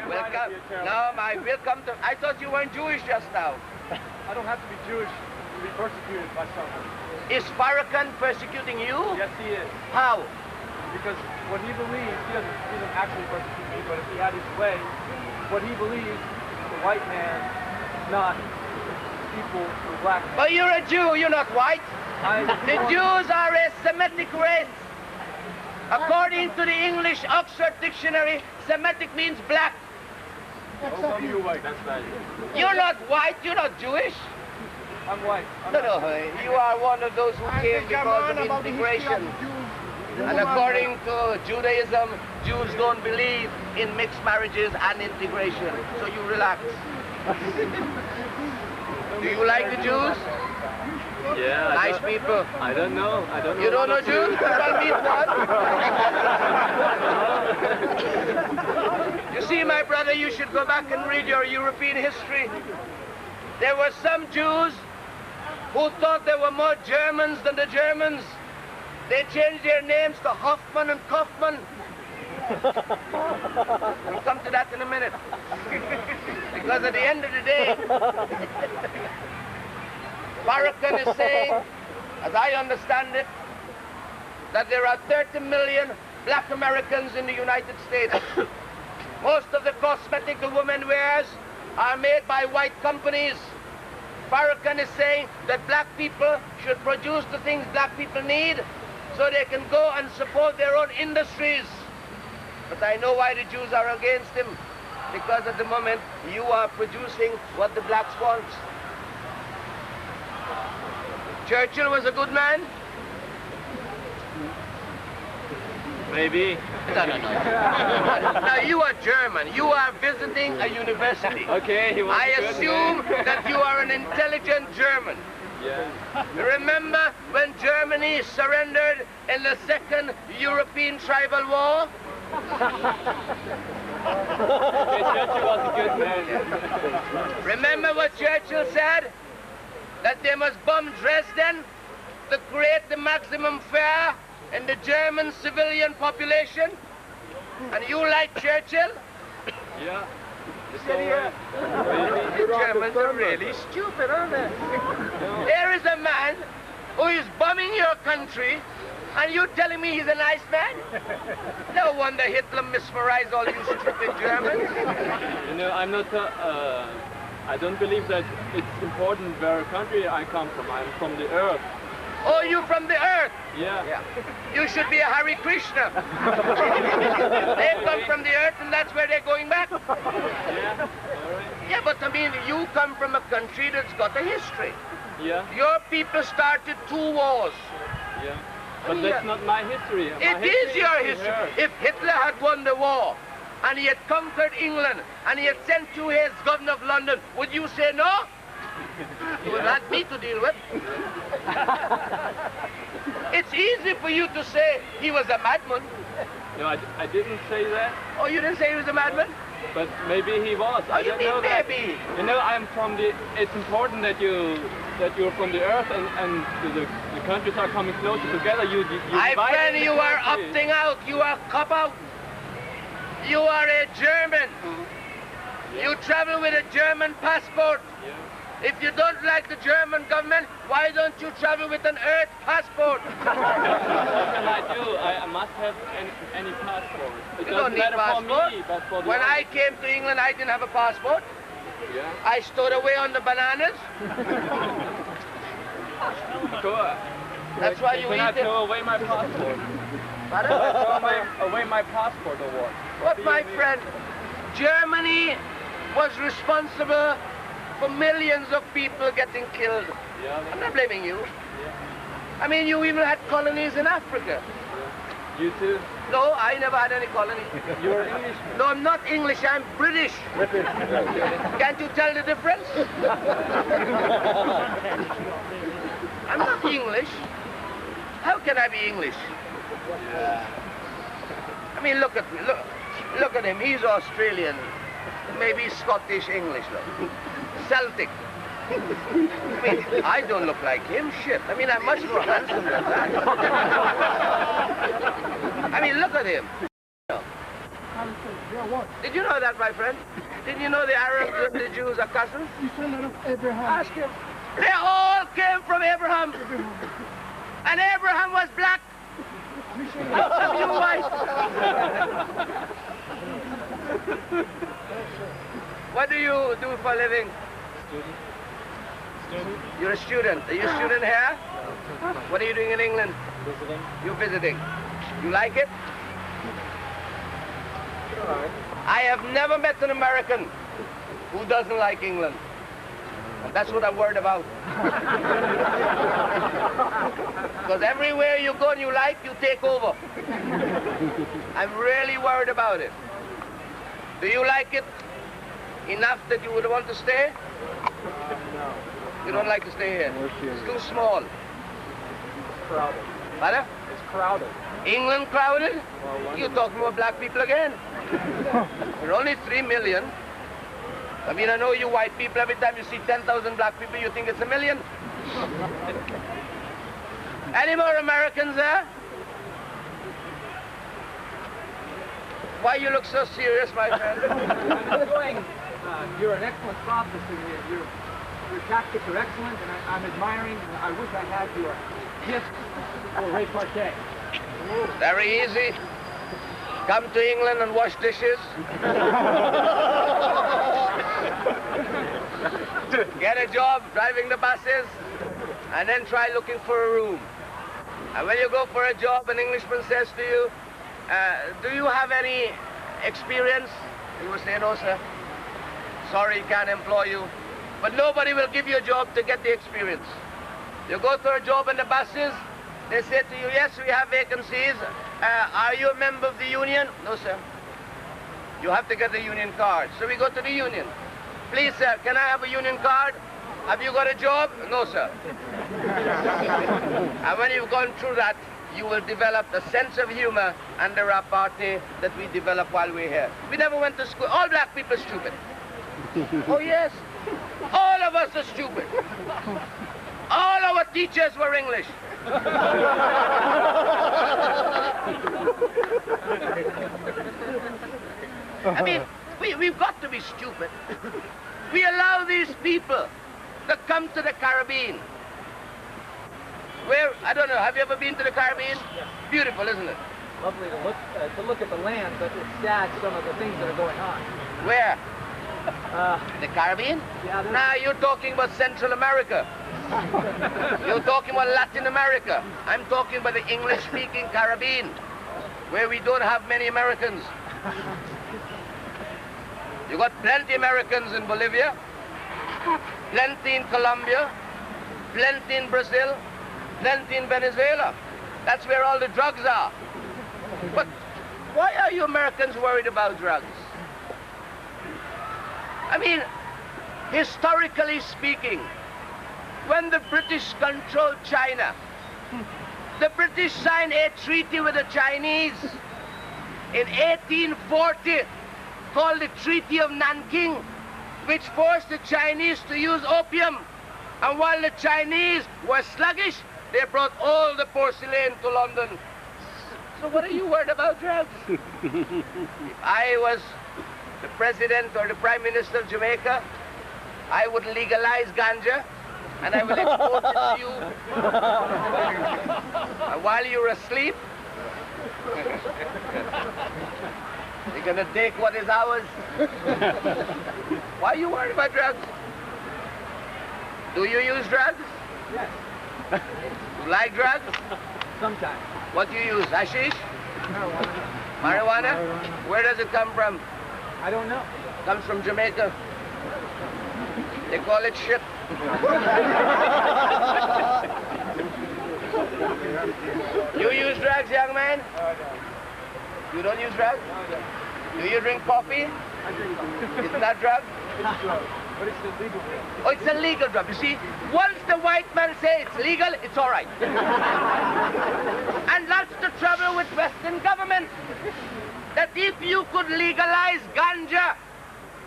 Welcome. No, welcome to. I thought you weren't Jewish just now. I don't have to be Jewish to be persecuted by someone. Is Farrakhan persecuting you? Yes, he is. How? Because what he believes, he doesn't actually persecute me, but if he had his way, what he believes, the white man is not equal to the black man. But you're a Jew, you're not white. The Jews are a Semitic race. According to the English Oxford Dictionary, Semitic means black. You're white. That's bad. You're not white, you're not Jewish. I'm white. No, you are one of those who came because of integration. And according to Judaism, Jews don't believe in mixed marriages and integration. So you relax. Do you like the Jews? Yeah. Nice people. I don't know. You don't know Jews? Well, meet one. You see, my brother, you should go back and read your European history. There were some Jews who thought there were more Germans than the Germans. They changed their names to Hoffman and Kaufman. We'll come to that in a minute. Because at the end of the day, Farrakhan is saying, as I understand it, that there are 30 million black Americans in the United States. Most of the cosmetic the woman wears are made by white companies. Farrakhan is saying that black people should produce the things black people need so they can go and support their own industries. But I know why the Jews are against him. Because at the moment, you are producing what the blacks want. Churchill was a good man? Maybe. No. Now, you are German. You are visiting a university. Okay, he was I a good assume man. that you are an intelligent German. Yeah. Remember when Germany surrendered in the Second European Tribal War? Okay, Churchill was a good man. Remember what Churchill said? That they must bomb Dresden to create the maximum fear in the German civilian population? And you like Churchill? Yeah. The Germans are really stupid, aren't they? There is a man who is bombing your country, and you telling me he's a nice man? No wonder Hitler mesmerized all you stupid Germans. You know, I'm not. I don't believe that it's important where country I come from. I'm from the earth. Oh, you from the earth? Yeah. You should be a Hare Krishna. They come from the earth and that's where they're going back. Yeah. All right. Yeah, but I mean, you come from a country that's got a history. Yeah. Your people started 2 wars. Yeah. But that's not my history. It is your history. If Hitler had won the war and he had conquered England and he had sent you as governor of London, would you say no? You would not me to deal with. It's easy for you to say he was a madman. No, I didn't say that. Oh, you didn't say he was a madman? But maybe he was. Oh, I you don't mean know that. maybe? You know, I'm from the. It's important that you're from the earth and the countries are coming closer together. You My divide friend, the you are country. opting out. You are cop out. You are a German. Yeah. You travel with a German passport. Yeah. If you don't like the German government, why don't you travel with an Earth passport? What can I do? I must have any passport. It You doesn't don't need matter passport. for me, but for the When others. I came to England, I didn't have a passport. Yeah. I stowed away on the bananas. Sure. That's why you Can I eat it. throw away my passport? Pardon? Throw away my passport or what? What, my friend? Germany was responsible for millions of people getting killed. Yeah. I'm not blaming you. Yeah. I mean, you even had colonies in Africa. Yeah. You too? No, I never had any colony. You're Englishman. No, I'm not English, I'm British. Can't you tell the difference? I'm not English. How can I be English? I mean, look at me. Look at him. He's Australian. Maybe Scottish English, look. Celtic. I mean, I don't look like him. Shit. I mean, I'm much more handsome than that. I mean, look at him. Did you know that, my friend? Didn't you know the Arabs and the Jews are cousins? You son of Abraham. Ask him. They all came from Abraham. And Abraham was black. How come you white? What do you do for a living? Student. You're a student. Are you a student here? What are you doing in England? Visiting. You're visiting. You like it? I have never met an American who doesn't like England. And that's what I'm worried about. Because everywhere you go and you like, you take over. I'm really worried about it. Do you like it enough that you would want to stay? No. You don't like to stay here? It's too small. It's crowded. What? It's crowded. England crowded? Well, You're talking about black people again. There are only 3 million. I mean, I know you white people, every time you see 10,000 black people, you think it's 1 million. Any more Americans there? Why you look so serious, my friend? I'm enjoying, you're an excellent prophecy. Your tactics are excellent, and I'm admiring, and I wish I had your gift for repartee. Very easy. Come to England and wash dishes. Get a job driving the buses, and then try looking for a room. And when you go for a job, an Englishman says to you, do you have any experience? You will say, no, sir. Sorry, can't employ you. But nobody will give you a job to get the experience. You go to a job in the buses, they say to you, yes, we have vacancies. Are you a member of the union? No, sir. You have to get a union card. So we go to the union. Please, sir, can I have a union card? Have you got a job? No, sir. And when you've gone through that, you will develop the sense of humor and the repartee that we develop while we're here. We never went to school. All black people are stupid. Oh, yes. All of us are stupid. All our teachers were English. I mean, we've got to be stupid. We allow these people to come to the Caribbean. Where, I don't know, have you ever been to the Caribbean? Yes. Beautiful, isn't it? Lovely to look at the land, but it's sad some of the things that are going on. Where? The Caribbean? Yeah, Now you're talking about Central America. You're talking about Latin America. I'm talking about the English-speaking Caribbean, where we don't have many Americans. You got plenty Americans in Bolivia, plenty in Colombia, plenty in Brazil, plenty in Venezuela. That's where all the drugs are. But why are you Americans worried about drugs? I mean, historically speaking, when the British controlled China, the British signed a treaty with the Chinese in 1840 called the Treaty of Nanking, which forced the Chinese to use opium. And while the Chinese were sluggish, they brought all the porcelain to London. So what are you worried about drugs? If I was the president or the prime minister of Jamaica, I would legalize ganja and I will export it to you. And while you're asleep, you're gonna take what is ours. Why are you worried about drugs? Do you use drugs? Yes. You like drugs? Sometimes. What do you use? Hashish? Marijuana. Marijuana? Where does it come from? I don't know. Comes from Jamaica. They call it shit. You use drugs, young man? No, I don't. You don't use drugs? No, I don't. Do you drink coffee? I drink coffee. Isn't that drug? It's a drug, but it's illegal. Oh, it's a legal drug. You see, once the white man say it's legal, it's all right. And that's the trouble with Western governments. That if you could legalize ganja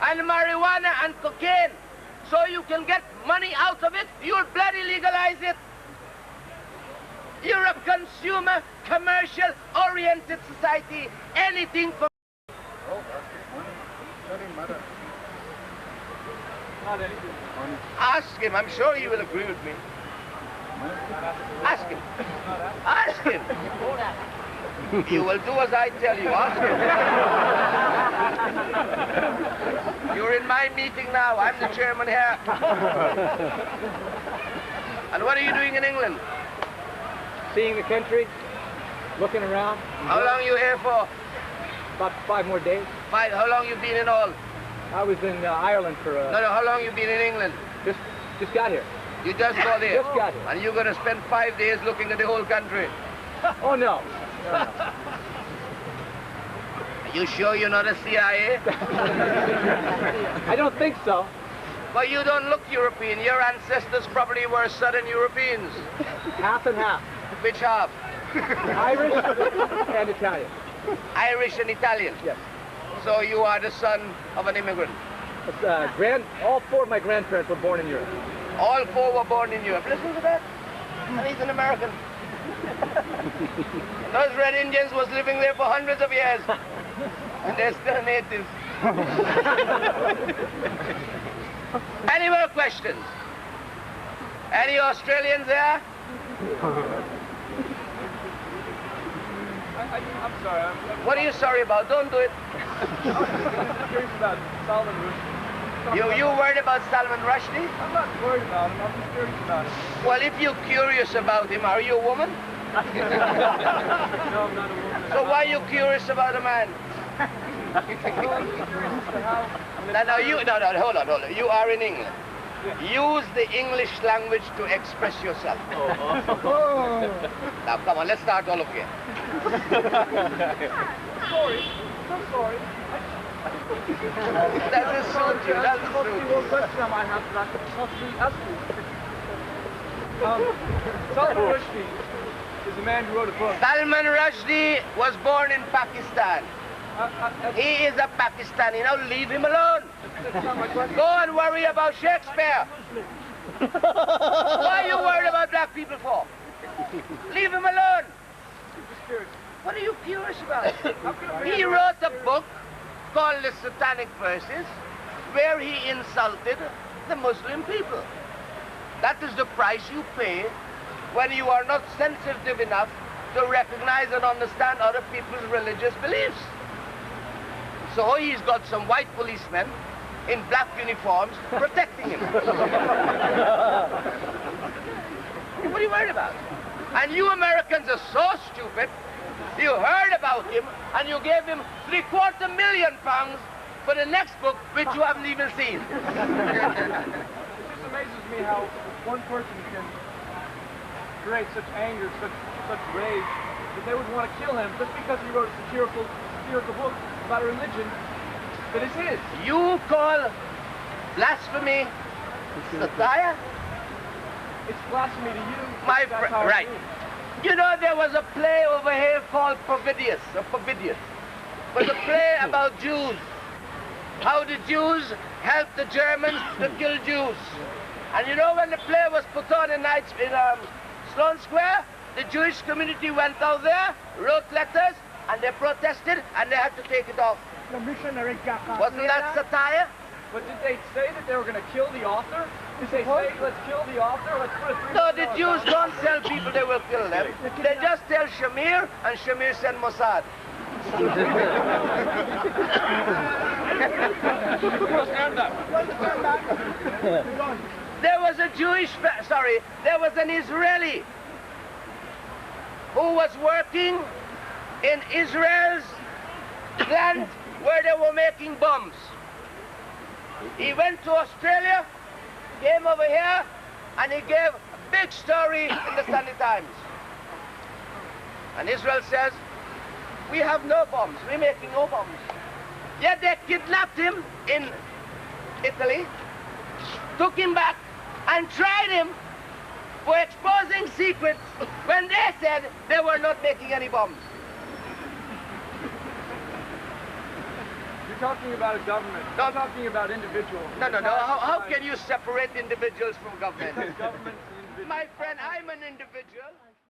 and marijuana and cocaine so you can get money out of it, you'll bloody legalize it. You're a consumer, commercial-oriented society. Anything for... not anything. Ask him. I'm sure he will agree with me. Ask him. Ask him. You will do as I tell you. Ask him. You're in my meeting now. I'm the chairman here. And what are you doing in England? Seeing the country, looking around. How long are you here for? About 5 more days. 5. How long you been in all? I was in Ireland for No, how long you been in England? just got here. You just got here? Just got here. And you're going to spend 5 days looking at the whole country? Oh, no. Are you sure you're not a CIA? I don't think so. Well, you don't look European. Your ancestors probably were Southern Europeans. Half and half. Which half? Irish and Italian. Irish and Italian? Yes. So you are the son of an immigrant? All 4 of my grandparents were born in Europe. All 4 were born in Europe. Listen to that. And he's an American. And those Red Indians was living there for hundreds of years. And they're still natives. Any more questions? Any Australians there? I'm sorry. What are you sorry about? Don't do it. I'm curious about Salman Rushdie. You worried about Salman Rushdie? I'm not worried about him. I'm just curious about him. Well, if you're curious about him, are you a woman? No, I'm not a woman. So why are you curious about a man? Well, I'm just curious as to how... No, hold on. You are in England. Use the English language to express yourself. Now, come on, let's start all over again. Sorry. I'm sorry. That is so true. That is One true. question I might have that I could possibly ask you. Salman Rushdie is a man who wrote a book. Salman Rushdie was born in Pakistan. He is a Pakistani. Now leave him alone. That's not my question. Go and worry about Shakespeare. Why are you worried about black people for? Leave him alone. Just curious. What are you curious about? He wrote a book called The Satanic Verses, where he insulted the Muslim people. That is the price you pay when you are not sensitive enough to recognize and understand other people's religious beliefs. So he's got some white policemen in black uniforms protecting him. What are you worried about? And you Americans are so stupid. You heard about him and you gave him £750,000 for the next book, which you haven't even seen. It just amazes me how one person can create such anger, such rage, that they would want to kill him just because he wrote a satirical book about a religion that is his. You call blasphemy satire? It's blasphemy to you. My That's friend, how I right. see it. You know, there was a play over here called Pervidius. It was a play about Jews. How the Jews helped the Germans to kill Jews. And you know, when the play was put on in Sloane Square, the Jewish community went out there, wrote letters, and they protested, and they had to take it off. Wasn't that satire? But did they say that they were going to kill the author? Did they say, let's kill the author? Let's put a No, the Jews don't tell people they will kill them. They just tell Shamir, and Shamir send Mossad. There was a there was an Israeli who was working in Israel's plant where they were making bombs. He went to Australia, came over here, and he gave a big story in the Sunday Times. And Israel says, we have no bombs, we're making no bombs. Yet they kidnapped him in Italy, took him back, and tried him for exposing secrets when they said they were not making any bombs. You're talking about a government. No. You're talking about individuals. No. How can you separate individuals from government? Because governments and individuals. My friend, I'm an individual.